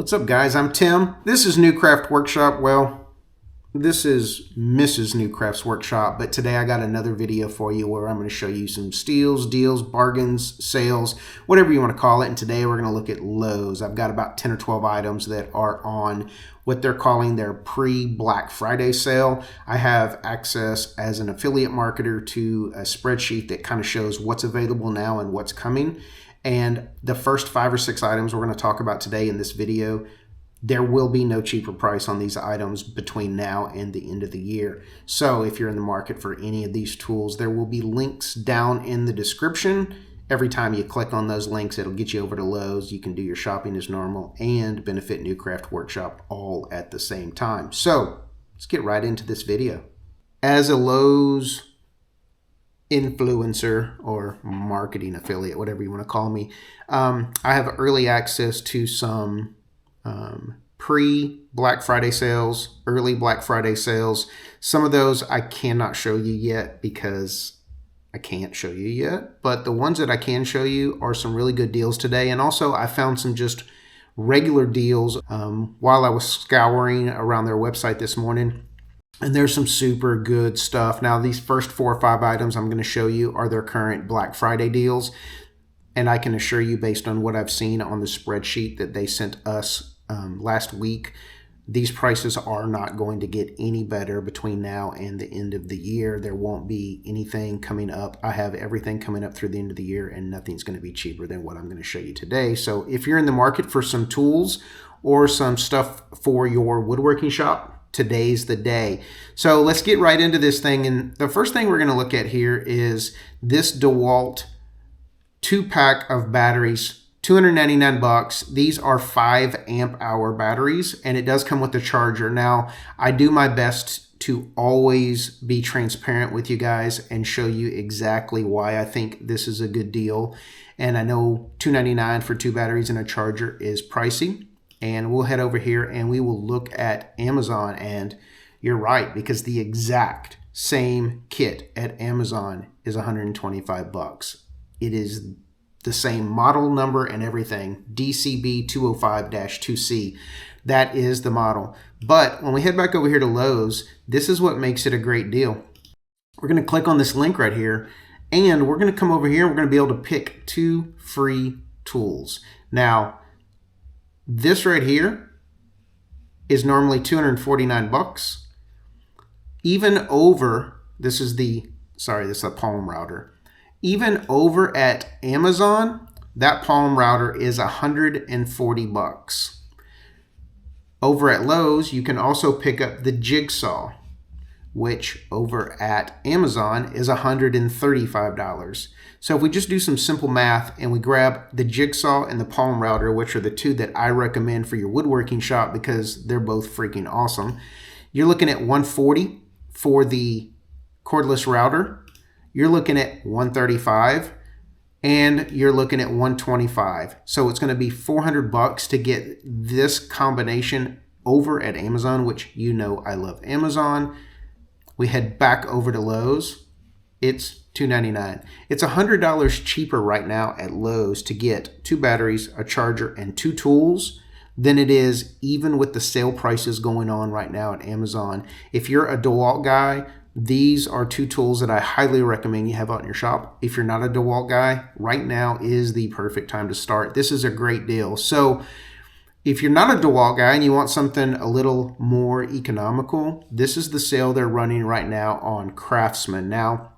What's up, guys? I'm Tim. This is New Craft Workshop. Well, this is Mrs. New Craft's Workshop, but today I got another video for you where I'm going to show you some steals, deals, bargains, sales, whatever you want to call it. And today we're going to look at Lowe's. I've got about 10 or 12 items that are on what they're calling their pre-Black Friday sale. I have access as an affiliate marketer to a spreadsheet that kind of shows what's available now and what's coming. And the first 5 or 6 items we're going to talk about today in this video, there will be no cheaper price on these items between now and the end of the year. So if you're in the market for any of these tools, there will be links down in the description. Every time you click on those links, it'll get you over to Lowe's. You can do your shopping as normal and benefit New Craft Workshop all at the same time. So let's get right into this video. As a Lowe's influencer or marketing affiliate, whatever you want to call me, I have early access to some pre-Black Friday sales, early Black Friday sales. Some of those I cannot show you yet because I can't show you yet, but the ones that I can show you are some really good deals today. And also I found some just regular deals while I was scouring around their website this morning. And there's some super good stuff. Now, these first 4 or 5 items I'm going to show you are their current Black Friday deals. And I can assure you, based on what I've seen on the spreadsheet that they sent us last week, these prices are not going to get any better between now and the end of the year. There won't be anything coming up. I have everything coming up through the end of the year, and nothing's going to be cheaper than what I'm going to show you today. So if you're in the market for some tools or some stuff for your woodworking shop, today's the day. So let's get right into this thing. And the first thing we're going to look at here is this DeWalt 2-pack of batteries, $299. These are 5 amp hour batteries, and it does come with the charger. Now, I do my best to always be transparent with you guys and show you exactly why I think this is a good deal. And I know $299 for 2 batteries and a charger is pricey. And we'll head over here and we will look at Amazon. And you're right, because the exact same kit at Amazon is $125. It is the same model number and everything, DCB 205-2C. That is the model. But when we head back over here to Lowe's, this is what makes it a great deal. We're going to click on this link right here, and we're going to come over here and we're going to be able to pick 2 free tools. Now, this right here is normally $249. Even over, this is the palm router. Even over at Amazon, that palm router is $140. Over at Lowe's, you can also pick up the jigsaw, which over at Amazon is $135. So if we just do some simple math and we grab the jigsaw and the palm router, which are the 2 that I recommend for your woodworking shop because they're both freaking awesome, you're looking at $140 for the cordless router. You're looking at $135, and you're looking at $125. So it's going to be $400 to get this combination over at Amazon, which you know I love Amazon. We head back over to Lowe's. It's $299. It's $100 cheaper right now at Lowe's to get 2 batteries, a charger, and 2 tools than it is even with the sale prices going on right now at Amazon. If you're a DeWalt guy, these are 2 tools that I highly recommend you have out in your shop. If you're not a DeWalt guy, right now is the perfect time to start. This is a great deal. So if you're not a DeWalt guy and you want something a little more economical, this is the sale they're running right now on Craftsman. Now,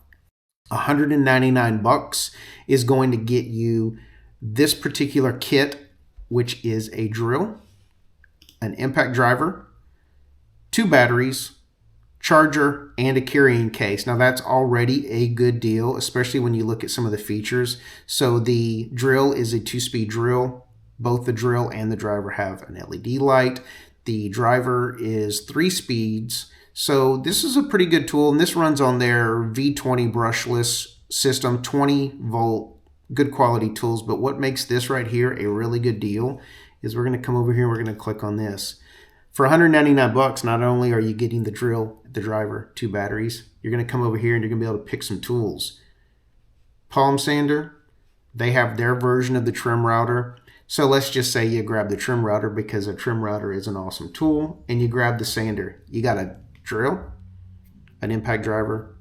$199 is going to get you this particular kit, which is a drill, an impact driver, 2 batteries, charger, and a carrying case. Now that's already a good deal, especially when you look at some of the features. So the drill is a 2-speed drill. Both the drill and the driver have an LED light. The driver is 3 speeds. So this is a pretty good tool, and this runs on their V20 brushless system, 20 volt, good quality tools. But what makes this right here a really good deal is we're going to come over here and we're going to click on this. For $199, not only are you getting the drill, the driver, 2 batteries, you're going to come over here and you're going to be able to pick some tools. Palm sander, they have their version of the trim router. So let's just say you grab the trim router because a trim router is an awesome tool, and you grab the sander. You got a drill, an impact driver,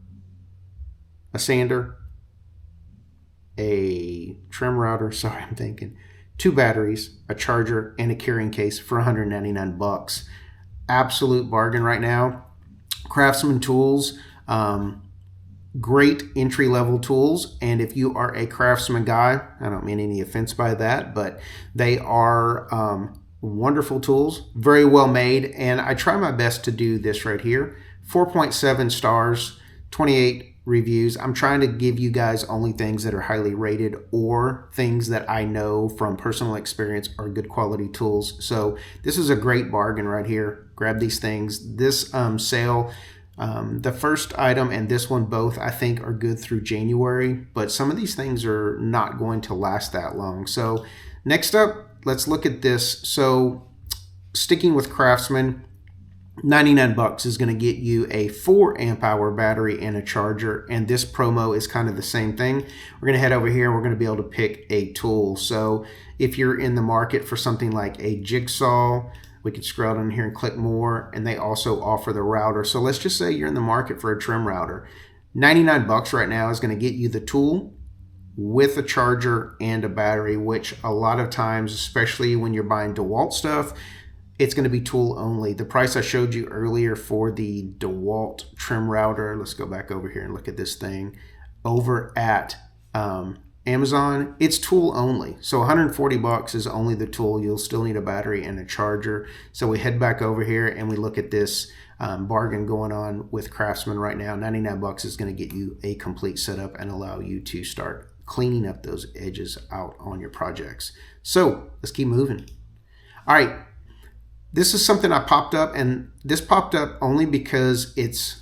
a sander, a trim router, sorry, I'm thinking, 2 batteries, a charger, and a carrying case for 199 bucks. Absolute bargain right now. Craftsman tools, great entry-level tools, and if you are a Craftsman guy, I don't mean any offense by that, but they are wonderful tools, very well made, and I try my best to do this right here. 4.7 stars, 28 reviews. I'm trying to give you guys only things that are highly rated or things that I know from personal experience are good quality tools. So this is a great bargain right here. Grab these things. This sale, the first item and this one both I think are good through January, but some of these things are not going to last that long. So next up, let's look at this. So sticking with Craftsman, 99 bucks is going to get you a 4 amp hour battery and a charger, and this promo is kind of the same thing. We're going to head over here and we're going to be able to pick a tool. So if you're in the market for something like a jigsaw, we can scroll down here and click more, and they also offer the router. So let's just say you're in the market for a trim router. 99 bucks right now is going to get you the tool with a charger and a battery, which a lot of times, especially when you're buying DeWalt stuff, it's going to be tool only. The price I showed you earlier for the DeWalt trim router, let's go back over here and look at this thing over at Amazon, it's tool only. So 140 bucks is only the tool. You'll still need a battery and a charger. So we head back over here and we look at this bargain going on with Craftsman right now. 99 bucks is going to get you a complete setup and allow you to start cleaning up those edges out on your projects. So let's keep moving. All right. This is something I popped up, and this popped up only because it's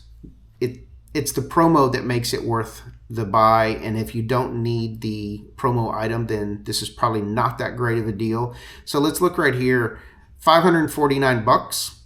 the promo that makes it worth the buy, and if you don't need the promo item, then this is probably not that great of a deal. So let's look right here, 549 bucks.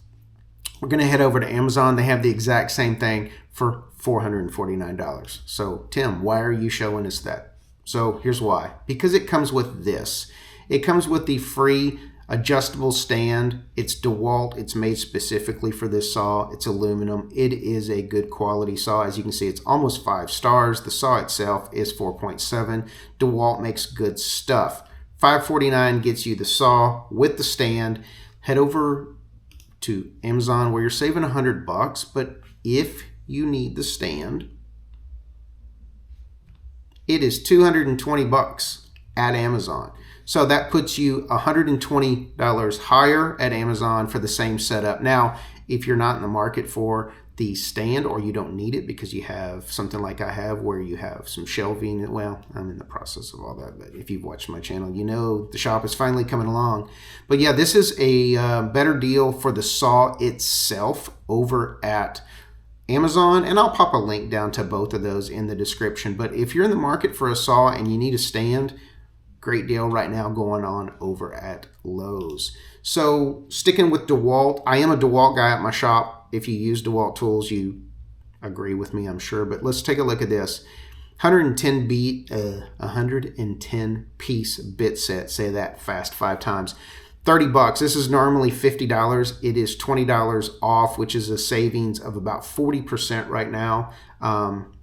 We're going to head over to Amazon. They have the exact same thing for $449. So Tim, why are you showing us that? So here's why. Because it comes with this. It comes with the free adjustable stand. It's DeWalt. It's made specifically for this saw. It's aluminum. It is a good quality saw. As you can see, it's almost 5 stars. The saw itself is 4.7. DeWalt makes good stuff. $549 gets you the saw with the stand. Head over to Amazon where you're saving 100 bucks, but if you need the stand, it is 220 bucks at Amazon. So that puts you $120 higher at Amazon for the same setup. Now, if you're not in the market for the stand or you don't need it because you have something like I have where you have some shelving, well, I'm in the process of all that, but if you've watched my channel, you know the shop is finally coming along. But yeah, this is a better deal for the saw itself over at Amazon, and I'll pop a link down to both of those in the description. But if you're in the market for a saw and you need a stand, great deal right now going on over at Lowe's. So sticking with DeWalt, I am a DeWalt guy at my shop. If you use DeWalt tools, you agree with me, I'm sure. But let's take a look at this. 110 piece bit set. Say that fast 5 times. 30 bucks. This is normally $50. It is $20 off, which is a savings of about 40% right now.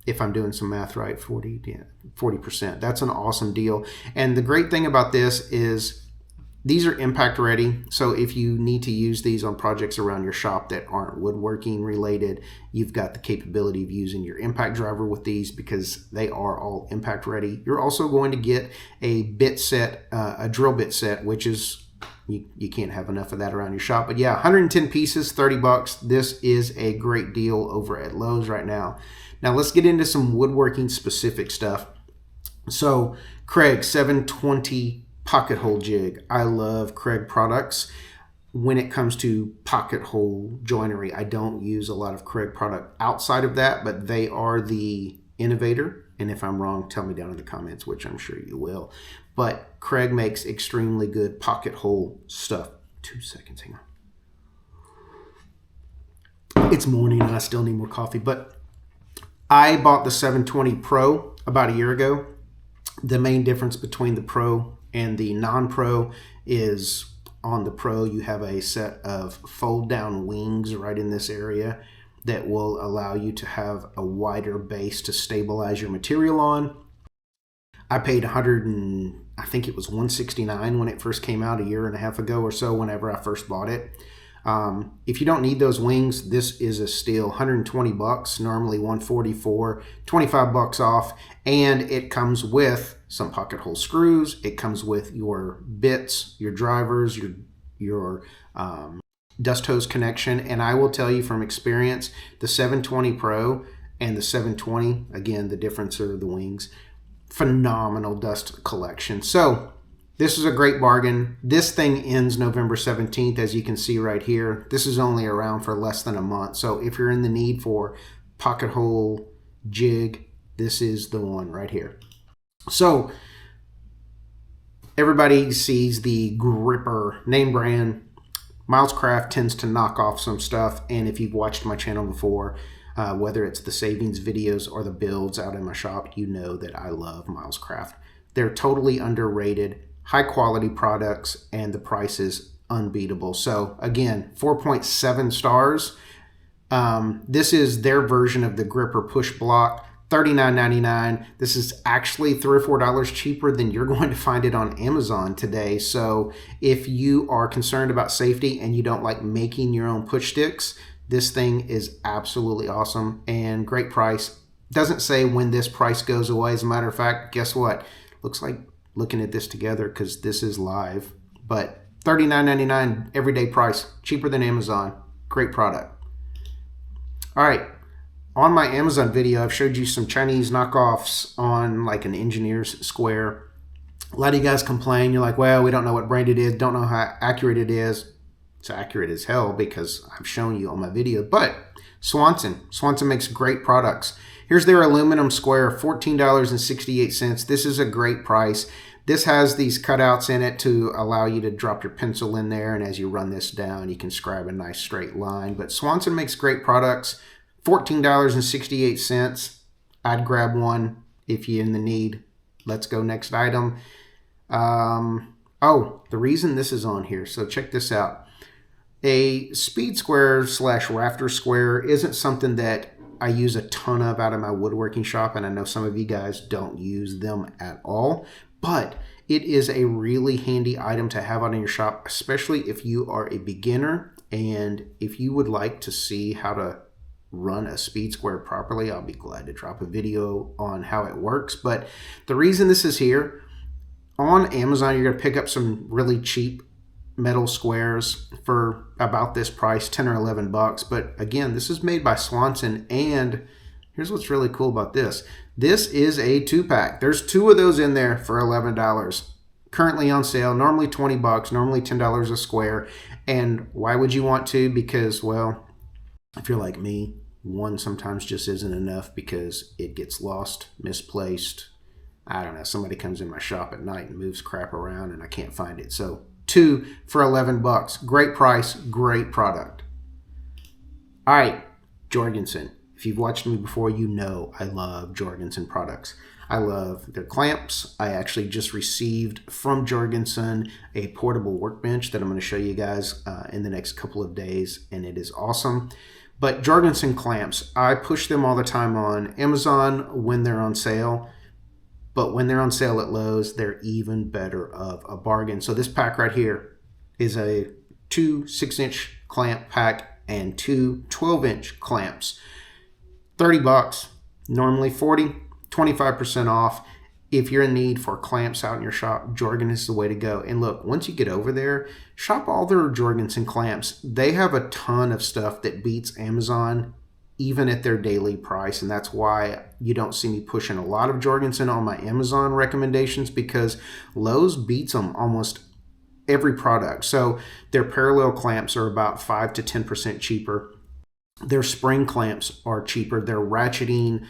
If I'm doing some math right, 40%. That's an awesome deal. And the great thing about this is these are impact ready. So if you need to use these on projects around your shop that aren't woodworking related, you've got the capability of using your impact driver with these because they are all impact ready. You're also going to get a bit set, a drill bit set, which is you can't have enough of that around your shop. But yeah, 110 pieces, 30 bucks. This is a great deal over at Lowe's right now. Now let's get into some woodworking specific stuff. So Kreg 720 pocket hole jig. I love Kreg products. When it comes to pocket hole joinery, I don't use a lot of Kreg product outside of that, but they are the innovator. And if I'm wrong, tell me down in the comments, which I'm sure you will. But Kreg makes extremely good pocket hole stuff. 2 seconds, hang on. It's morning and I still need more coffee, but I bought the 720 Pro about a year ago. The main difference between the Pro And the non-pro is on the pro. You have a set of fold down wings right in this area that will allow you to have a wider base to stabilize your material on. I paid I think it was $169 when it first came out a year and a half ago or so, whenever I first bought it. If you don't need those wings, this is a steal. $120, normally $144, $25 off, and it comes with some pocket hole screws. It comes with your bits, your drivers, your dust hose connection. And I will tell you from experience, the 720 Pro and the 720, again, the difference are the wings. Phenomenal dust collection. So this is a great bargain. This thing ends November 17th, as you can see right here. This is only around for less than a month. So if you're in the need for pocket hole jig, this is the one right here. So everybody sees the gripper name brand. Miles Craft tends to knock off some stuff. And if you've watched my channel before, whether it's the savings videos or the builds out in my shop, you know that I love Miles Craft. They're totally underrated, high quality products, and the price is unbeatable. So again, 4.7 stars. This is their version of the gripper push block, $39.99. This is actually $3 or $4 cheaper than you're going to find it on Amazon today. So if you are concerned about safety and you don't like making your own push sticks, this thing is absolutely awesome and great price. Doesn't say when this price goes away. As a matter of fact, guess what? Looks like looking at this together, because this is live, but $39.99 everyday price, cheaper than Amazon. Great product. All right, on my Amazon video, I've showed you some Chinese knockoffs on like an engineer's square. A lot of you guys complain. You're like, well, we don't know what brand it is, don't know how accurate it is. It's accurate as hell because I've shown you on my video. But Swanson makes great products. Here's their aluminum square, $14.68. This is a great price. This has these cutouts in it to allow you to drop your pencil in there, and as you run this down, you can scribe a nice straight line. But Swanson makes great products. $14.68. I'd grab one if you're in the need. Let's go next item. Oh, the reason this is on here, so check this out. A speed square / rafter square isn't something that I use a ton of out of my woodworking shop, and I know some of you guys don't use them at all, but it is a really handy item to have out in your shop, especially if you are a beginner and if you would like to see how to run a speed square properly. I'll be glad to drop a video on how it works. But the reason this is here, on Amazon, you're going to pick up some really cheap metal squares for about this price, 10 or 11 bucks. But again, this is made by Swanson, and here's what's really cool about this. This is a 2-pack. There's 2 of those in there for $11. Currently on sale, normally 20 bucks, normally $10 a square. And why would you want to? Because, well, if you're like me, one sometimes just isn't enough because it gets lost, misplaced. I don't know, somebody comes in my shop at night and moves crap around and I can't find it. So 2 for 11 bucks. Great price, great product. All right, Jorgensen. If you've watched me before, you know I love Jorgensen products. I love their clamps. I actually just received from Jorgensen a portable workbench that I'm going to show you guys in the next couple of days, and it is awesome. But Jorgensen clamps, I push them all the time on Amazon when they're on sale. But when they're on sale at Lowe's, they're even better of a bargain. So this pack right here is a 2 6-inch clamp pack and 2 12-inch clamps. 30 bucks, normally 40, 25% off. If you're in need for clamps out in your shop, Jorgensen is the way to go. And look, once you get over there, shop all their Jorgensen clamps. They have a ton of stuff that beats Amazon, even at their daily price. And that's why you don't see me pushing a lot of Jorgensen on my Amazon recommendations, because Lowe's beats them almost every product. So their parallel clamps are about 5 to 10% cheaper. Their spring clamps are cheaper. Their ratcheting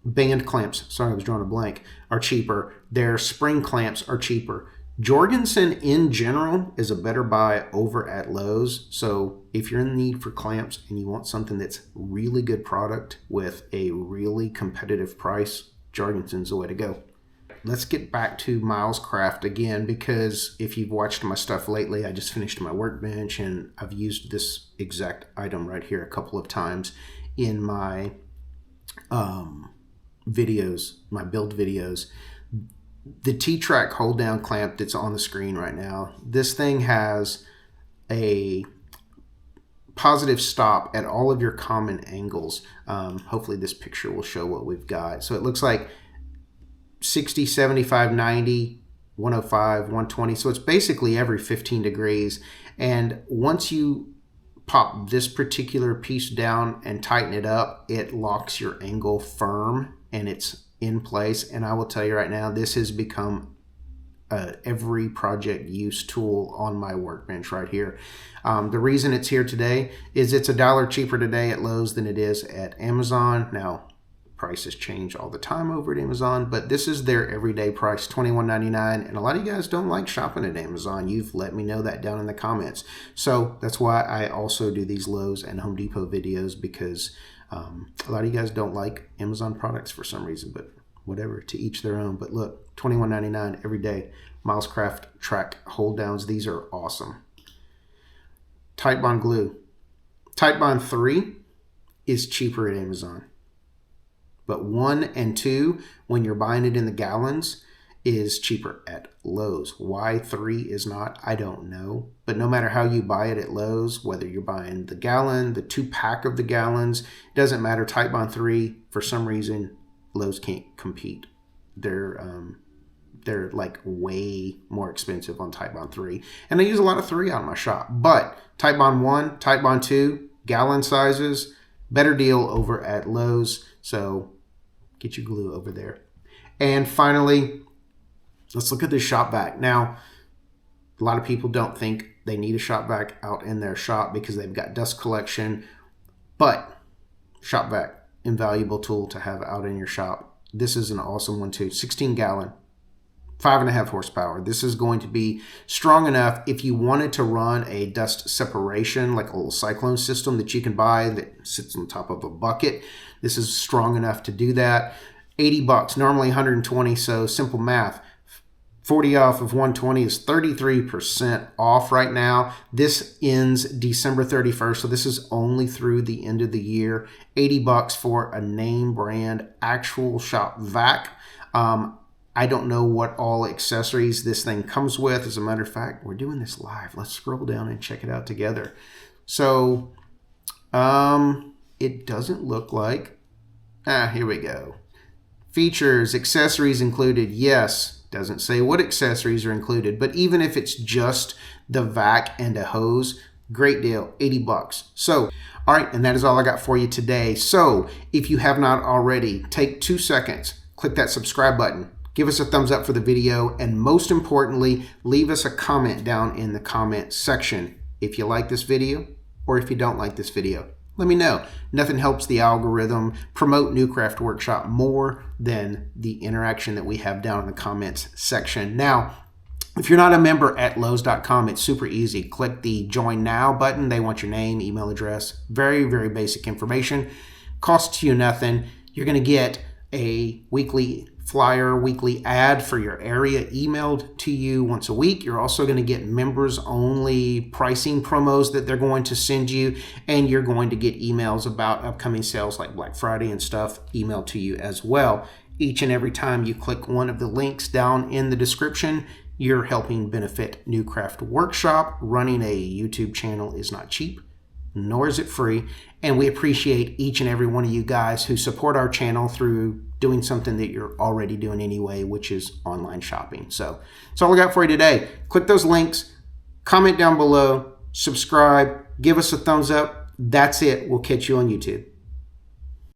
band clamps, sorry, I was drawing a blank, are cheaper. Their spring clamps are cheaper. Jorgensen in general is a better buy over at Lowe's. So if you're in need for clamps and you want something that's really good product with a really competitive price, Jorgensen's the way to go. let's get back to Miles Craft again, because if you've watched my stuff lately, I just finished my workbench and I've used this exact item right here a couple of times in my videos, my build videos. The T-Track hold down clamp that's on the screen right now, this thing has a positive stop at all of your common angles. Hopefully this picture will show what we've got. So it looks like 60, 75, 90, 105, 120. So it's basically every 15 degrees. And once you pop this particular piece down and tighten it up, it locks your angle firm and it's in place. And I will tell you right now, this has become every project use tool on my workbench right here. The reason it's here today is it's $1 cheaper today at Lowe's than it is at Amazon. Now, prices change all the time over at Amazon, but this is their everyday price, $21.99. And a lot of you guys don't like shopping at Amazon. You've let me know that down in the comments. So that's why I also do these Lowe's and Home Depot videos, because a lot of you guys don't like Amazon products for some reason, but whatever, to each their own. But look, $21.99 every day. Miles Craft track hold downs. These are awesome. Titebond glue. Titebond 3 is cheaper at Amazon. But 1 and 2, when you're buying it in the gallons, is cheaper at Lowe's. Why 3 is not, I don't know. But no matter how you buy it at Lowe's, whether you're buying the gallon, the 2-pack of the gallons, doesn't matter. Titebond 3, for some reason, Lowe's can't compete. They're like way more expensive on Titebond 3. And I use a lot of 3 out in my shop. But Titebond 1, Titebond 2, gallon sizes, better deal over at Lowe's. So get your glue over there. And finally, let's look at this shop vac. Now, a lot of people don't think they need a shop vac out in their shop because they've got dust collection. But shop vac, invaluable tool to have out in your shop. This is an awesome one too. 16 gallon, 5.5 horsepower. This is going to be strong enough if you wanted to run a dust separation, like a little cyclone system that you can buy that sits on top of a bucket. This is strong enough to do that. 80 bucks, normally 120. So simple math, 40 off of 120 is 33% off right now. This ends December 31st. So this is only through the end of the year. 80 bucks for a name brand actual shop vac. I don't know what all accessories this thing comes with. As a matter of fact, we're doing this live. Let's scroll down and check it out together. So it doesn't look like, here we go. Features, accessories included, yes. Doesn't say what accessories are included, but even if it's just the vac and a hose, great deal, 80 bucks. So, all right, and that is all I got for you today. So if you have not already, take 2 seconds, click that subscribe button. Give us a thumbs up for the video, and most importantly, leave us a comment down in the comment section if you like this video or if you don't like this video. Let me know. Nothing helps the algorithm promote New Craft Workshop more than the interaction that we have down in the comments section. Now, if you're not a member at Lowe's.com, it's super easy. Click the Join Now button. They want your name, email address, very, very basic information. Costs you nothing. You're going to get a weekly flyer, weekly ad for your area emailed to you once a week. You're also going to get members only pricing promos that they're going to send you, and you're going to get emails about upcoming sales like Black Friday and stuff emailed to you as well. Each and every time you click one of the links down in the description, you're helping benefit New Craft Workshop. Running a YouTube channel is not cheap, nor is it free. And we appreciate each and every one of you guys who support our channel through doing something that you're already doing anyway, which is online shopping. So that's all I got for you today. Click those links, comment down below, subscribe, give us a thumbs up. That's it. We'll catch you on YouTube.